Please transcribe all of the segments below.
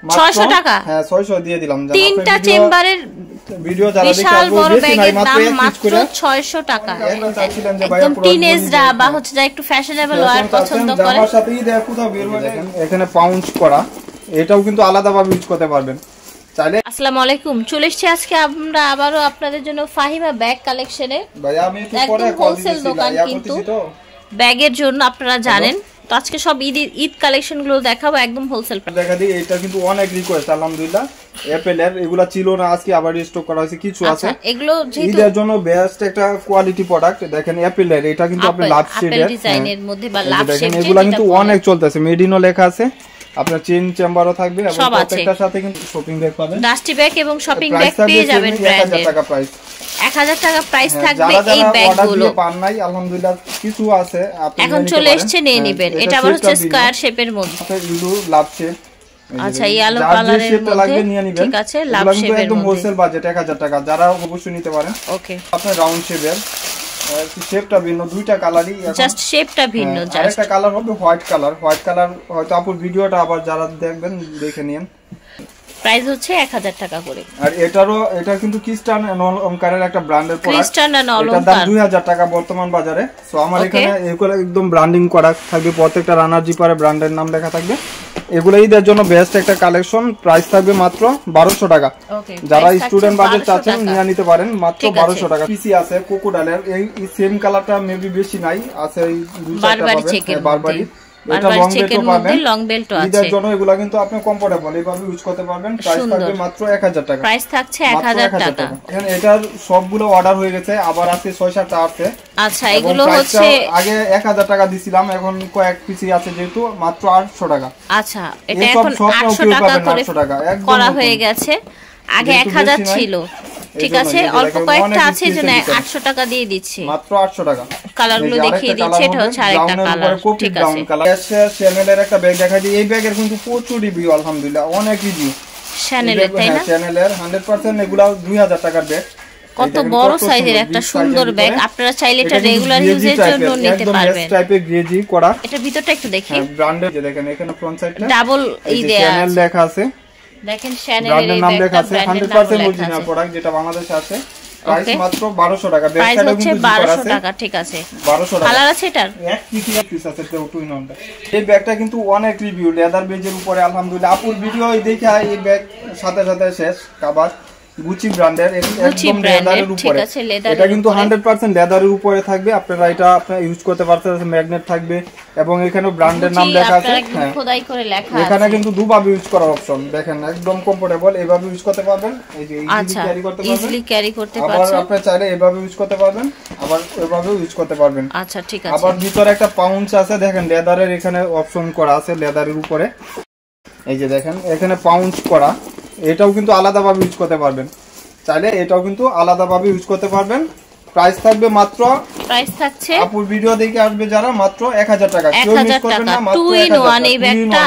600 টাকা। হ্যাঁ 600 দিয়ে দিলাম। তিনটা চেম্বারের ভিডিও যারা দেখে বিশাল বড় ব্যাগের দাম মাত্র 600 টাকা। একদম টিনেজরা বা হচ্ছে যা একটু ফ্যাশনেবল ওয়্যার পছন্দ করে জামার সাথেই দেখো কোথাও বের হলে এখানে পাউন্স করা, এটাও কিন্তু আলাদাভাবে ইউজ করতে পারবেন চাইলে। আসসালামু আলাইকুম, চলে এসেছি আজকে আমরা আবারও আপনাদের জন্য ফাহিমা ব্যাগ কালেকশনে। ভাই আমি একটু পরে কল দিছি, দোকান কিন্তু ব্যাগের জন্য আপনারা জানেন। তো আজকে সব ঈদ কালেকশন গুলো দেখাবো একদম হোলসেল প্রাইস। দেখা দিই, এটা কিন্তু অনেক রিকোয়েস্ট আলহামদুলিল্লাহ। অ্যাপেল এর এগুলা ছিল না, আজকে আবার রিস্টক করা হয়েছে, কিছু আছে। এগুলো যেহেতু ঈদের জন্য বেস্ট একটা কোয়ালিটি প্রোডাক্ট। দেখেন অ্যাপেল এর, এটা কিন্তু আপনি লাভ শেডের ডিজাইনের মধ্যে বা লাভ শেড, এগুলা কিন্তু অনেক চলতেছে। মেড ইনও লেখা আছে, আপনার চেইন চেম্বারও থাকবে এবং প্রত্যেকটার সাথে কিন্তু শপিং ব্যাগ পাবেন, ডাস্টি ব্যাগ এবং শপিং ব্যাগ পেয়ে যাবেন। ব্র্যান্ডের 1000 টাকা প্রাইস, 1000 টাকা প্রাইস থাকবে এই ব্যাগগুলো। পান নাই আলহামদুলিল্লাহ, কিছু আছে আপনি এখন চলে এসেছে নিয়ে নেবেন। এটা আবার হচ্ছে স্কয়ার শেপের মধ্যে, এটা লাভ শেপ। আচ্ছা ইয়েলো কালারের মধ্যে, ঠিক আছে, লাভ শেপের একদম মধ্যে হোলসেল বাজেট 1000 টাকা, যারা অবশ্যই নিতে পারেন। ওকে, আপনার রাউন্ড শেপের, শেপটা ভিন্ন, দুইটা কালারই, জাস্ট শেপটা ভিন্ন। জাস্ট একটা কালার হবে হোয়াইট কালার, হোয়াইট কালার হয়তো আপুর ভিডিওটা আবার যারা দেখবেন দেখে নিন। প্রাইস হচ্ছে 1000 টাকা করে। আর এটা কিন্তু ক্রিস্টান অলংকারের একটা ব্র্যান্ডের প্রোডাক্ট। ক্রিস্টান অলংকার, এটার দাম 2000 টাকা বর্তমান বাজারে। সো আমার এখানে এগুলো একদম ব্র্যান্ডিং করা থাকবে, প্রত্যেকটা রানার জিপারে ব্র্যান্ডের নাম লেখা থাকবে। এগুলো ঈদের জন্য বেস্ট একটা কালেকশন। প্রাইস থাকবে মাত্র 1200 টাকা। যারা স্টুডেন্ট বাজেট চাচ্ছেন নিয়ে নিতে পারেন মাত্র 1200 টাকা। পিসি আছে কোকোডালের, এই সেম কালারটা মেবি বেশি নাই, আছে এই দুই চারটা পাবেন বারবারই। এটা লং বেল্টও পাবেন, লং বেল্টও আছে। ঈদের জন্য এগুলা কিন্তু আপনি কমফোর্টেবল এইভাবে ইউজ করতে পারবেন। প্রাইস থাকবে মাত্র 1000 টাকা। প্রাইস থাকছে 1000 টাকা। এখানে এটার সবগুলো অর্ডার হয়ে গেছে, আবার আছে 6-7টা আছে। আচ্ছা এগুলো হচ্ছে আগে 1000 টাকা দিছিলাম, এখন কয়েক পিসি আছে যেহেতু মাত্র 800 টাকা। আচ্ছা এটা এখন 800 টাকা করে করা হয়ে গেছে, আগে 1000 ছিল। ঠিক আছে, অল্প কয়েকটা আছে জন্য 800 টাকা দিয়ে দিচ্ছি, মাত্র 800 টাকা। কালারগুলো দেখিয়ে দিচ্ছি, এটা হচ্ছে আরেকটা কালার। ঠিক আছে, চ্যানেলের একটা ব্যাগ দেখাই দিই। এই ব্যাগের কিন্তু প্রচুর রিভিউ আলহামদুলিল্লাহ, অনেক রিভিউ চ্যানেলের, তাই না? চ্যানেলের 100% এগুলা 2000 টাকার ব্যাগ। কত বড় সাইজের একটা সুন্দর ব্যাগ, আপনারা চাইলে এটা রেগুলার ইউজের জন্য নিতে পারবেন। একদম টাইপের গ্রেজি করা। এটা ভিতরটা একটু দেখি, ব্র্যান্ডের যে দেখেন এখানে ফ্রন্ট সাইডটা ডাবল ই দেয়া আছে, চ্যানেল লেখা আছে, দেখেন চ্যানেলের এই ব্যাগটা 100% অরিজিনাল প্রোডাক্ট যেটা বাংলাদেশে আছে। প্রাইস মাত্র 1200 টাকা। প্রাইস হচ্ছে 1200 টাকা। ঠিক আছে, 1200 টাকা। কালার আছে এটার এক পিস আছে টু ইন ওয়ানটা। এই ব্যাগটা কিন্তু অনেক রিভিউ, লেদার বেজের উপরে আলহামদুলিল্লাহ। আপুর ভিডিও দেখে এই ব্যাগ সাথে সাথে শেষ। কাবার গুচি ব্র্যান্ডের, একদম লেদারের উপরে। এটা কিন্তু 100% লেদারের উপরে থাকবে। আপনারা এটা আপনারা ইউজ করতে পারছেন, ম্যাগনেট থাকবে এবং এখানে ব্র্যান্ডের নাম লেখা আছে। হ্যাঁ খোদাই করে লেখা আছে। এখানে কিন্তু দুভাবে ইউজ করার অপশন দেখেন, একদম কমফোর্টেবল, এইভাবে ইউজ করতে পারবেন। এই যে ইজিলি ক্যারি করতে পারবেন, ইজিলি ক্যারি করতে পারছেন। আবার আপনি চাইলে এইভাবে ইউজ করতে পারবেন, আবার এইভাবে ইউজ করতে পারবেন। আচ্ছা ঠিক আছে। আবার ভিতরে একটা পাউন্স আছে, দেখেন লেদারের এখানে অপশন করা আছে লেদারের উপরে। এই যে দেখেন এখানে পাউন্স করা, এটাও কিন্তু আলাদাভাবে ইউজ করতে পারবেন, চাইলে এটাও কিন্তু আলাদাভাবে ইউজ করতে পারবেন। প্রাইস থাকবে মাত্র, প্রাইস থাকছে আপুর ভিডিও দেখে আসবে যারা, মাত্র 1000 টাকা। কেউ মিস করবেন না, মাত্র 2 in 1 এই ব্যাগটা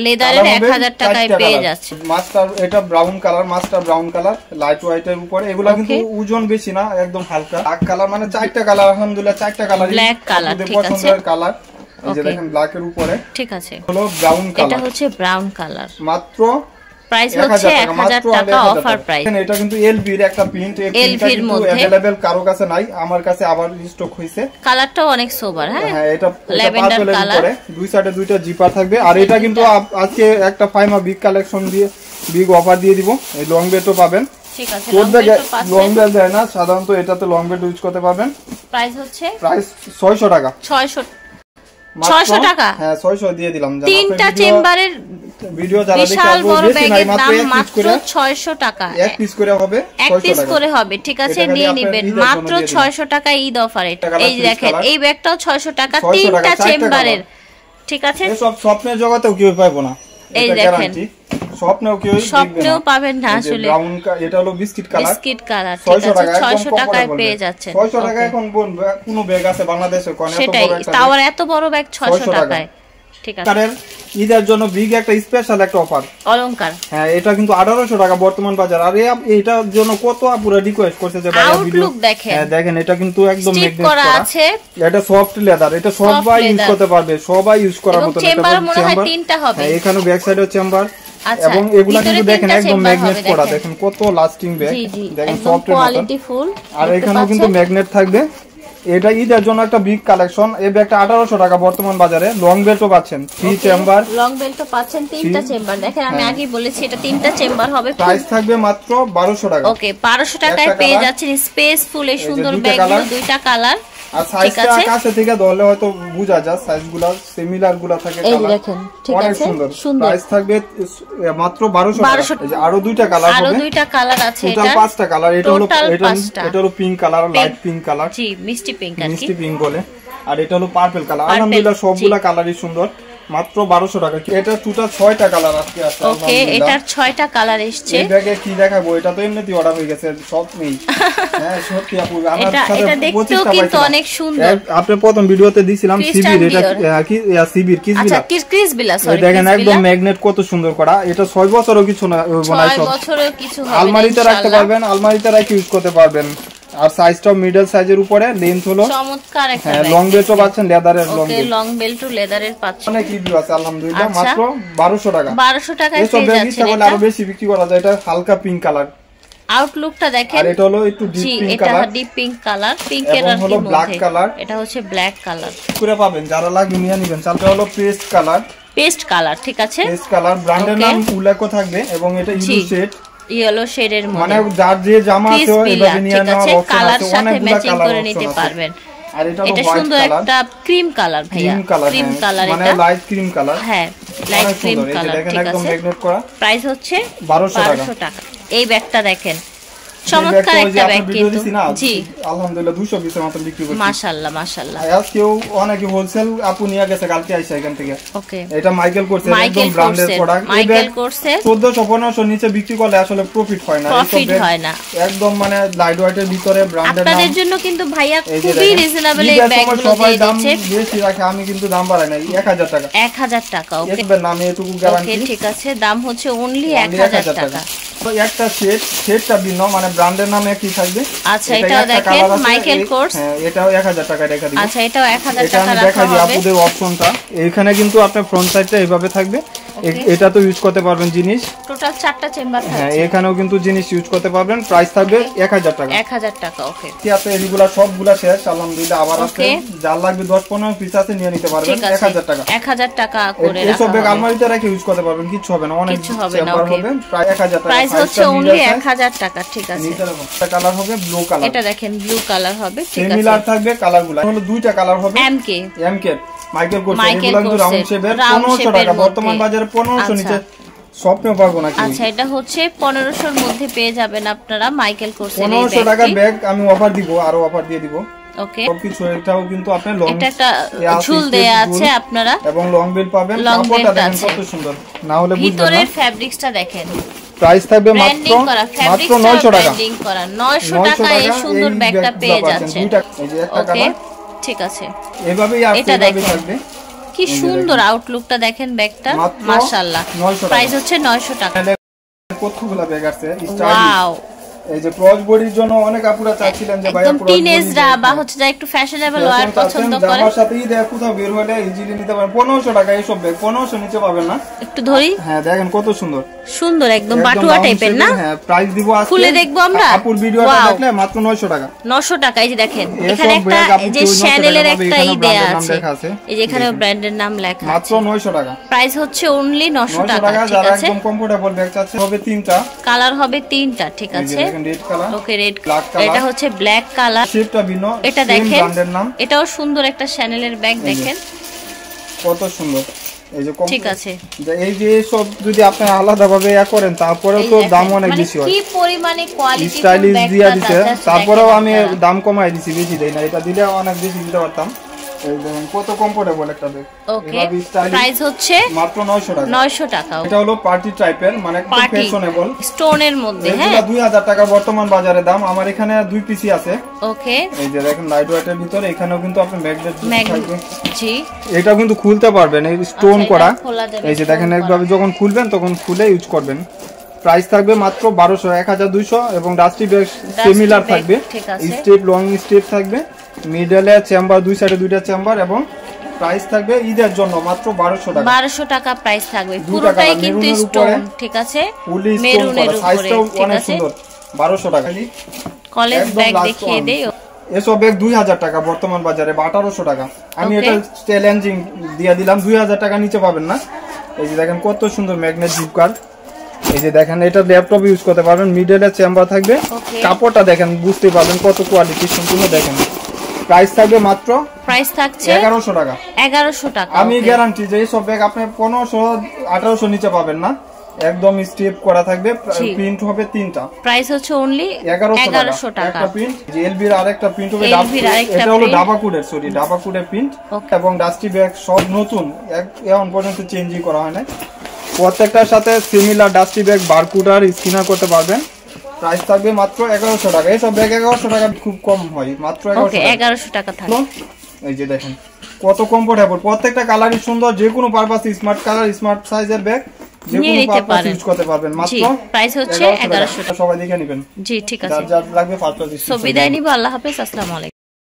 লেদারের 1000 টাকায় পেয়ে যাচ্ছে। মাস্টার, এটা brown colour, master brown colour, light হোয়াইটের উপরে। এগুলা কিন্তু ওজন বেশি না, একদম হালকা। ব্ল্যাক কালার, মানে 4টা কালার আলহামদুলিল্লাহ, 4টা কালার ব্ল্যাক কালার। ঠিক আছে, পছন্দের কালার। এই যে দেখেন ব্ল্যাক এর উপরে, ঠিক আছে, হলো ব্রাউন কালার। এটা হচ্ছে ব্রাউন কালার। মাত্র প্রাইস হচ্ছে 1000 টাকা অফার প্রাইস। এটা কিন্তু এলভি এর একটা প্রিন্ট, এই প্রিন্টটা কিন্তু अवेलेबल কারো কাছে নাই, আমার কাছে আবার স্টক হইছে। কালারটাও অনেক সোবার। হ্যাঁ এটা ল্যাভেন্ডার কালার, দুই সাইডে দুইটা জিপার থাকবে। আর এটা কিন্তু আজকে একটা ফাইমা বিগ কালেকশন দিয়ে বিগ অফার দিয়ে দিব। এই লং বেল্টও পাবেন। ঠিক আছে, লং বেল্ট দেয় না সাধারণত, এটাতে লং বেল্ট ইউজ করতে পারবেন। প্রাইস হচ্ছে 600 টাকা। 600 টাকা। হ্যাঁ 600 দিয়ে দিলাম। তিনটা চেম্বারের ভিডিও যারা দেখে বিশাল বড় ব্যাগের দাম মাত্র 600 টাকা। এক পিস করে হবে, 1 পিস করে হবে। ঠিক আছে, নিয়ে নেবেন মাত্র 600 টাকা ঈদ অফারে। এই দেখেন এই ব্যাগটাও 600 টাকা, তিনটা চেম্বারের। ঠিক আছে, সব স্বপ্নের জগতেও কেউ পাবো না, এই দেখেন স্বপ্নেও পাবেন না আসলে। ব্রাউন, এটা হলো বিস্কিট কালার, বিস্কিট কালার। ঠিক আছে, 600 টাকায় পেয়ে যাচ্ছে। 600 টাকা এখন কোন ব্যাগ আছে বাংলাদেশে কোন এত বড় একটা, তাও এত বড় ব্যাগ 600 টাকায়। ঠিক আছে, কারের ঈদের জন্য বিগ একটা স্পেশাল একটা অফার অলংকার। হ্যাঁ এটা কিন্তু 1800 টাকা বর্তমান বাজার। আর এটার জন্য কত আপুরা রিকোয়েস্ট করছে যে ভাই ভিডিও দেখেন। হ্যাঁ দেখেন এটা কিন্তু একদম ম্যাগনেট করা আছে, এটা সফট লেদার, এটা সবাই ইউজ করতে পারবে, সবাই ইউজ করার মতো। চেম্বার মনে হয় 3টা হবে। হ্যাঁ এখানে ব্যাক সাইডেও চেম্বার, আচ্ছা, এবং এগুলা কিন্তু দেখেন একদম ম্যাগনেট করা, দেখেন কত লাস্টিং ব্যাগ, দেখেন সফট কোয়ালিটি ফুল। আর এখানেও কিন্তু ম্যাগনেট থাকবে। এটা ঈদের জন্য একটা বিগ কালেকশন। এই ব্যাগটা 1800 টাকা বর্তমান বাজারে। লং বেল্টও পাচ্ছেন, 3 চেম্বার। লং বেল্টও পাচ্ছেন, 3টা চেম্বার। দেখেন আমি আগেই বলেছি এটা 3টা চেম্বার হবে। প্রাইস থাকবে মাত্র 1200 টাকা। ওকে, 1200 টাকায় পেয়ে যাচ্ছেন স্পেসফুল এই সুন্দর ব্যাগগুলো, দুইটা কালার। আর সাইজটা কাছে থেকে ধরলে হয়তো বোঝা যায়, সাইজগুলো সিমিলার গুলো থাকে কালার। এই দেখেন, ঠিক আছে, সুন্দর। প্রাইস থাকবে মাত্র 1200 টাকা। এই যে আরো দুইটা কালার হবে, আরো দুইটা কালার আছে। এটা 5টা কালার। এটা হলো pink colour, light pink colour, জি মিষ্টি পিঙ্ক আর কি, মিষ্টি পিঙ্ক বলে। আর এটা হলো পার্পল কালার। আলহামদুলিল্লাহ সবগুলা কালারই সুন্দর, মাত্র 1200 টাকা। এটা টোটাল 6টা কালার আছে। ওকে, এটার 6টা কালার এসেছে। এই ব্যাগে কি দেখাবো, এটা তো এমনিতেই অর্ডার হয়ে গেছে, সব নেই। হ্যাঁ সত্যি আপু, আমার সাথে এটা দেখতেও কিন্তু অনেক সুন্দর। আপনি প্রথম ভিডিওতে দিছিলাম সিবির, এটা কি সিবির কিসবিলা, আচ্ছা ক্রিসবিলা, সরি দেখেন একদম ম্যাগনেট কত সুন্দর করা। এটা 6 বছরও কিছু না, বনাই সব 6 বছরও কিছু হবে না, আলমারিতে রাখতে পারবেন, আলমারিতে রেখে ইউজ করতে পারবেন। আর সাইজটাও মিডল সাইজের উপরে, লেন্থ হলো চমৎকার একটা। হ্যাঁ, লং বেল্টও পাচ্ছেন, লেদারের লং বেল্ট। ওকে, লং বেল্টও লেদারের পাচ্ছেন। অনেক রিভিউ আছে আলহামদুলিল্লাহ। মাত্র 1200 টাকা। 1200 টাকায় পেয়ে যাচ্ছেন। এটা আরো বেশি বিক্রি করা যায়। এটা হালকা পিঙ্ক কালার, আউটলুকটা দেখেন। আর এটা হলো একটু ডিপ পিঙ্ক কালার। এটা ডিপ পিঙ্ক কালার, পিঙ্কের আর কি ব্ল্যাক কালার। এটা হচ্ছে ব্ল্যাক কালার করে পাবেন, যারা লাগবে নিয়ে নেবেন। চালটা হলো পেস্ট কালার, পেস্ট কালার, ঠিক আছে, পেস্ট কালার। ব্র্যান্ডের নাম উল্লেখ থাকবে এবং এটা ইউলো শেড, ইয়েলো শেডের মধ্যে, মানে যার যে জামা আছে এইভাবে নিয়ে নেওয়ার অপশন আছে, কালার সাথে অনেকগুলো ম্যাচিং কালার করে নিতে পারবেন। আর এটা এটা সুন্দর একটা ক্রিম কালার ভাইয়া, ক্রিম কালার, মানে লাইট ক্রিম কালার। হ্যাঁ, লাইট ক্রিম কালার, দেখেন ঠিক একদম আছে। ম্যাগনেট করা। প্রাইস হচ্ছে 1200 টাকা। এই ব্যাগটা দেখেন, চমৎকার একটা ব্যাগ কিন্তু, জি আলহামদুলিল্লাহ 200 পিসের মত বিক্রি করছি। মাশাআল্লাহ মাশাআল্লাহ। আজকেও অনেকে হোলসেল আপু নিয়ে গেছে, কালকে আইসা এখান থেকে। ওকে, এটা মাইকেল কোর্সের একদম ব্র্যান্ডের প্রোডাক্ট। মাইকেল কোর্সের 1400-1500 নিচে বিক্রি করলে আসলে প্রফিট হয় না, একদম মানে লাইট ওয়েটের ভিতরে ব্র্যান্ডের নাম। আপনাদের জন্য কিন্তু ভাইয়া খুবই রিজনেবল এই ব্যাগগুলো দিয়ে দিচ্ছে। বেশি রাখে, আমি কিন্তু দাম বাড়াই না, 1000 টাকা। 1000 টাকা, ওকে, এর নামে এটুকু গ্যারান্টি। ওকে, ঠিক আছে, দাম হচ্ছে অনলি 1000 টাকা। একটা সেটটা ভিন্ন, মানে ব্র্যান্ডের নামে কি থাকবে। আচ্ছা, এটাও দেখেন মাইকেল কোর্স। হ্যাঁ, এটাও 1000 টাকা রেখা দিই। আচ্ছা, এটাও 1000 টাকা রাখা দেখাই হবে। আপনাদের অপশনটা এখানে কিন্তু আপনার ফ্রন্ট সাইডটা এইভাবে থাকবে। এটা তো ইউজ করতে পারবেন জিনিস, টোটাল 4টা চেম্বার থাকবে। হ্যাঁ, এখানেও কিন্তু জিনিস ইউজ করতে পারবেন। প্রাইস থাকবে 1000 টাকা। 1000 টাকা, ওকে। কি আছে এগুলা সবগুলা শেষ আলহামদুলিল্লাহ। আবার আছে, যার লাগবে 10-15 পিস আছে নিয়ে নিতে পারবেন। 1000 টাকা, 1000 টাকা করে রাখা হবে। এসব ব্যাগ আলমারিতে রেখে ইউজ করতে পারবেন, কিছু হবে না, অনেক চেম্বার হবে। প্রায় 1000 টাকা। প্রাইস হচ্ছে অনলি 1000 টাকা, ঠিক আছে। নিচে কালার হবে ব্লু কালার, এটা দেখেন ব্লু কালার হবে, ঠিক আছে। সিমিলার থাকবে কালারগুলো, হলো দুইটা কালার হবে। এমকে মাইকেল কোর্স, এগুলো কিন্তু রাউন্ড শেপের, 1500 টাকা বর্তমান বাজারে। 1500 নিচে স্বপ্নেও পারবো না। আচ্ছা, এটা হচ্ছে 1500 এর মধ্যে পেয়ে যাবেন আপনারা মাইকেল কোর্সের এই 1500 টাকার ব্যাগ আমি অফার দিব, আরো অফার দিয়ে দিব। ওকে, সবকিছু এটাও কিন্তু আপনি লং, এটা একটা ঝুল দেয়া আছে আপনারা, এবং লং বেল পাবেন। কাপড়টা দেখেন কত সুন্দর, না হলে বুঝবেন না। ভিতরের ফ্যাব্রিক্সটা দেখেন। প্রাইস থাকবে মাত্র 900 টাকা। 900 টাকায় এই সুন্দর ব্যাগটা পেয়ে যাচ্ছেন। এই যে একটা কালার, ঠিক আছে। এভাবেই এভাবে থাকবে। কি সুন্দর আউটলুকটা দেখেন ব্যাগটা, মাশাআল্লাহ। প্রাইস হচ্ছে 900 টাকা। কতগুলো ব্যাগ আছে ওয়াও। এই যে ক্রস বডির জন্য অনেক আপুরা চাচ্ছিলেন যে ভাইয়া একদম টিনেজরা বা হচ্ছে যা একটু ফ্যাশনেবল ওয়্যার পছন্দ করে, আমার সাথে এই দেখ কোথাও বের হলে ইজিলি নিতে পারেন। 1500 টাকা এইসব ব্যাগ, 1500 নিচে পাবেন না। একটু ধরি, হ্যাঁ দেখেন কত সুন্দর সুন্দর, একদম বাটুয়া টাইপের না। হ্যাঁ, প্রাইস দিব আজকে, খুলে দেখবো আমরা। আপুর ভিডিওটা দেখলে মাত্র 900 টাকা। 900 টাকা। এই যে দেখেন এখানে একটা যে চ্যানেলের একটা দেয়া আছে, এই যে এখানে ব্র্যান্ডের নাম লেখা আছে, মাত্র 900 টাকা। প্রাইস হচ্ছে অনলি 900 টাকা, ঠিক যারা আছে। একদম কমফোর্টেবল ব্যাগ চাচ্ছে, হবে 3টা কালার, হবে 3টা, ঠিক আছে। রেড কালার, ওকে, রেড, এটা হচ্ছে ব্ল্যাক কালার, শেপটা ভিন্ন। এটা দেখেন, ব্র্যান্ডের নাম, এটাও সুন্দর একটা চ্যানেলের ব্যাগ, দেখেন কত সুন্দর। এই যে ঠিক আছে, এই যে সব যদি আপনি আলাদা ভাবে করেন, তারপরেও তো দাম অনেক বেশি হয়। কি পরিমাণে কোয়ালিটি স্টাইলিশ দিয়া দিতে, তারপরেও আমি দাম কমাই দিছি, বেশি দেই না। এটা দিলে অনেক বেশি দিতে পারতাম। এই দেখেন কত কমফোর্টেবল একটা ব্যাগ। ওকে, প্রাইস হচ্ছে মাত্র 900 টাকা। 900 টাকা। এটা হলো পার্টি টাইপের, মানে একদম ফ্যাশনেবল স্টোনের মধ্যে। হ্যাঁ, এটা 2000 টাকা বর্তমান বাজারে দাম। আমার এখানে 2 পিসি আছে। ওকে, এই যে দেখেন লাইট ওয়েটের ভিতরে, এখানেও কিন্তু আপনি ম্যাগনেট থাকবে। জি, এটা কিন্তু খুলতে পারবেন, এই স্টোন করা। এই যে দেখেন একভাবে যখন খুলবেন তখন খুলে ইউজ করবেন। প্রাইস থাকবে মাত্র 1200, 1200 এবং ডাস্টি ব্যাগ সিমিলার থাকবে, স্টেপ লং স্টেপ থাকবে, মিডলে চেম্বার, দুই সাইডে দুইটা চেম্বার, এবং প্রাইস থাকবে ঈদের জন্য মাত্র 1200 টাকা। 1200 টাকা প্রাইস থাকবে, পুরোটাই কিন্তু স্টোন, ঠিক আছে, মেরুনের উপরে, ঠিক আছে, 1200 টাকা। কলেজ ব্যাগ দেখিয়ে দেই, এসব ব্যাগ 2000 টাকা বর্তমান বাজারে, 1800 টাকা। আমি এটা চ্যালেঞ্জিং দিয়ে দিলাম, 2000 টাকা নিচে পাবেন না। এই যে দেখেন কত সুন্দর ম্যাগনেট জিপ কার্ড, এই যে দেখেন এটা ল্যাপটপ ইউজ করতে পারবেন, মিডলে চেম্বার থাকবে, কাপড়টা দেখেন বুঝতে পারবেন কত কোয়ালিটি সম্পূর্ণ। দেখেন প্রাইস থাকবে মাত্র, প্রাইস থাকছে 1100 টাকা। 1100 টাকা। আমি গ্যারান্টি যে এই সব ব্যাগ আপনি 1500 1800 নিচে পাবেন না, একদম স্টেপ করা থাকবে, প্রিন্ট হবে 3টা, প্রাইস হচ্ছে অনলি 1100 টাকা। একটা প্রিন্ট জেএলবি এর আরেকটা প্রিন্ট হবে, এটা হলো ডাবাকুডের, সরি ডাবাকুডের প্রিন্ট, এবং ডাস্টি ব্যাগ সব নতুন, এখন পর্যন্ত চেঞ্জই করা হয় না। প্রত্যেকটার সাথে সিমিলার ডাস্টি ব্যাগ বারকোড আর স্ক্যানার করতে পারবেন। প্রাইস থাকবে মাত্র 1100 টাকা। এই সব ব্যাগ 1100 টাকা খুব কম হয়, মাত্র 1100 টাকা থাকবে। এই যে দেখেন কত কমফোর্টেবল, প্রত্যেকটা কালারই সুন্দর, যে কোনো পারপাস, স্মার্ট কালার, স্মার্ট সাইজের ব্যাগ, যে কোনো পারপাস ইউজ করতে পারবেন। মাত্র প্রাইস হচ্ছে 1100 টাকা। সবাই দেখে নেবেন। জি ঠিক আছে, যার লাগবে পারপাস। সো বিদায় নিব, আল্লাহ হাফেজ, আসসালামু আলাইকুম।